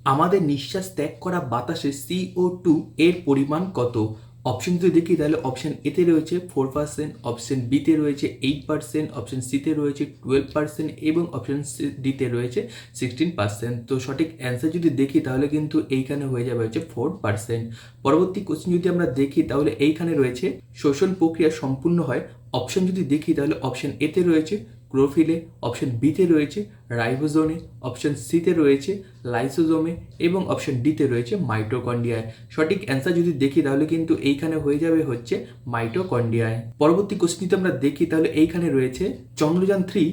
আমাদের নিঃশ্বাস ত্যাগ করা বাতাসে CO2 এর পরিমাণ কত? অপশন যদি দেখি তাহলে অপশন এতে রয়েছে 4%, অপশন বিতে রয়েছে 8%, অপশন সিতে রয়েছে 12% এবং অপশন ডিতে রয়েছে 16%। তো সঠিক অ্যান্সার যদি দেখি তাহলে কিন্তু এইখানে হয়ে যাবে হচ্ছে 4%। পরবর্তী কোশ্চেন যদি আমরা দেখি তাহলে এইখানে রয়েছে শ্বসন প্রক্রিয়া সম্পূর্ণ হয়। অপশন যদি দেখি তাহলে অপশন এতে রয়েছে ক্লোরোফিলে, অপশন বিতে রয়েছে রাইবোজোমে, অপশন সিতে রয়েছে লাইসোজোমে এবং অপশন ডিতে রয়েছে মাইটোকন্ড্রিয়ায়। সঠিক অ্যান্সার যদি দেখি তাহলে কিন্তু এইখানে হয়ে যাবে হচ্ছে মাইটোকন্ড্রিয়ায়। পরবর্তী কোশ্চেনটি আমরা দেখি তাহলে এইখানে রয়েছে চন্দ্রযান-3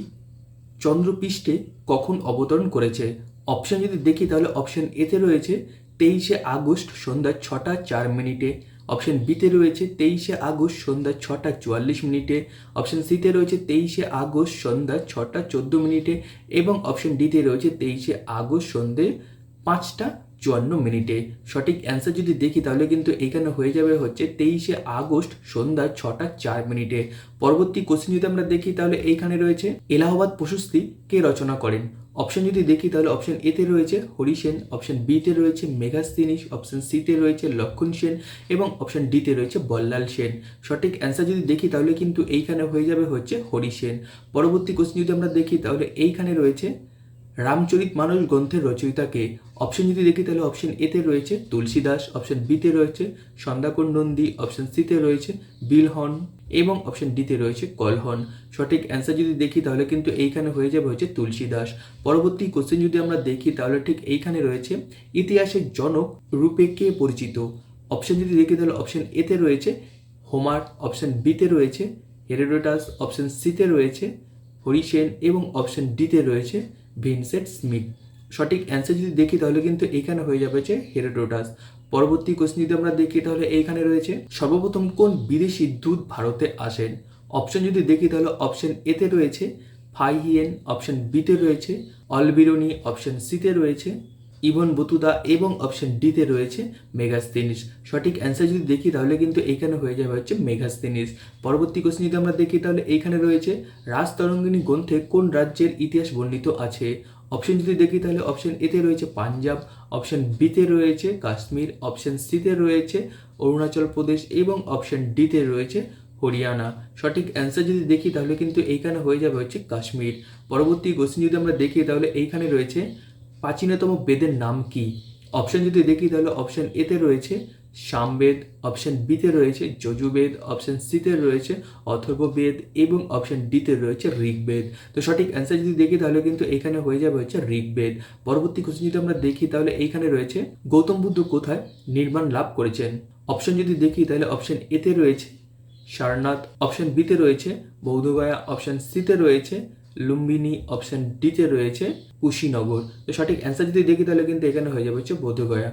চন্দ্রপৃষ্ঠে কখন অবতরণ করেছে? অপশন যদি দেখি তাহলে অপশন এতে রয়েছে 23 আগস্ট সন্ধ্যা 6টা 4 মিনিটে, অপশন বিতে রয়েছে 23 আগস্ট সন্ধ্যা 6টা 44 মিনিটে, অপশন সিতে রয়েছে 23 আগস্ট সন্ধ্যা 6টা 14 মিনিটে এবং অপশন ডিতে রয়েছে 23 আগস্ট সন্ধ্যে 5টা 54 মিনিটে। সঠিক অ্যান্সার যদি দেখি তাহলে কিন্তু এখানে হয়ে যাবে হচ্ছে 23 আগস্ট সন্ধ্যা 6টা 4 মিনিটে। পরবর্তী কোশ্চেন যদি আমরা দেখি তাহলে এইখানে রয়েছে এলাহাবাদ প্রশস্তি কে রচনা করেন? অপশন যদি দেখি তাহলে অপশন এতে রয়েছে হরি সেন, অপশন বিতে রয়েছে মেঘাস্তিনীস, অপশন সিতে রয়েছে লক্ষণ সেন এবং অপশন ডিতে রয়েছে বল্লাল সেন। সঠিক অ্যান্সার যদি দেখি তাহলে কিন্তু এইখানে হয়ে যাবে হচ্ছে হরি সেন। পরবর্তী কোশ্চেন যদি আমরা দেখি তাহলে এইখানে রয়েছে রামচরিতমানস গ্রন্থের রচয়িতাকে? অপশন যদি দেখি তাহলে অপশন এতে রয়েছে তুলসীদাস, অপশন বিতে রয়েছে সন্ধ্যাকর নন্দী, অপশন সিতে রয়েছে বিলহন এবং অপশন ডিতে রয়েছে কলহন। সঠিক অ্যান্সার যদি দেখি তাহলে কিন্তু এইখানে হয়ে যাবে হচ্ছে তুলসীদাস। পরবর্তী কোশ্চেন যদি আমরা দেখি তাহলে ঠিক এইখানে রয়েছে ইতিহাসের জনক রূপে কে পরিচিত? অপশন যদি দেখি তাহলে অপশন এতে রয়েছে হোমার, অপশন বিতে রয়েছে হেরোডোটাস, অপশন সিতে রয়েছে হরিসেন এবং অপশন ডিতে রয়েছে ভিনসেন্ট স্মিথ। সঠিক অ্যান্সার যদি দেখি তাহলে কিন্তু এখানে হয়ে যাবে যে হেরোডোটাস। পরবর্তী কোশ্চেন যদি আমরা দেখি তাহলে এইখানে রয়েছে সর্বপ্রথম কোন বিদেশি দূত ভারতে আসেন? অপশন যদি দেখি তাহলে অপশন এতে রয়েছে ফাইহিয়েন, অপশন বিতে রয়েছে অলবিরনি, অপশন সিতে রয়েছে ইবন বতুতা এবং অপশন ডিতে রয়েছে মেগাস্তিনিস। সঠিক অ্যান্সার যদি দেখি তাহলে কিন্তু এখানে হয়ে যাবে হচ্ছে মেগাস্তিনিস। পরবর্তী কোশ্চেন যদি আমরা দেখি তাহলে এইখানে রয়েছে রাজতরঙ্গিনী গ্রন্থে কোন রাজ্যের ইতিহাস বর্ণিত আছে? অপশন যদি দেখি তাহলে অপশন এতে রয়েছে পাঞ্জাব, অপশন বিতে রয়েছে কাশ্মীর, অপশন সিতে রয়েছে অরুণাচল প্রদেশ এবং অপশন ডিতে রয়েছে হরিয়ানা। সঠিক অ্যান্সার যদি দেখি তাহলে কিন্তু এইখানে হয়ে যাবে হচ্ছে কাশ্মীর। পরবর্তী কোশ্চেন যদি আমরা দেখি তাহলে এইখানে রয়েছে প্রাচীনতম বেদের নাম কি? অপশন যদি দেখি তাহলে অপশন এতে রয়েছে সামবেদ, অপশন বিতে রয়েছে যজুর্বেদ, অপশন সিতে রয়েছে অথর্ববেদ এবং অপশন ডিতে রয়েছে ঋগ্বেদ। তো সঠিক অ্যান্সার যদি দেখি তাহলে কিন্তু এখানে হয়ে যাবে হচ্ছে ঋগ্বেদ। পরবর্তী কোশ্চেন যদি আমরা দেখি তাহলে এইখানে রয়েছে গৌতম বুদ্ধ কোথায় নির্বাণ লাভ করেছেন? অপশন যদি দেখি তাহলে অপশন এতে রয়েছে সারনাথ, অপশন বিতে রয়েছে বৌদ্ধগয়া, অপশন সিতে রয়েছে লুম্বিনী, অপশন ডিতে রয়েছে কুশীনগর। তো সঠিক অ্যান্সার যদি দেখি তাহলে কিন্তু এখানে হয়ে যাবে হচ্ছে বোধগয়া।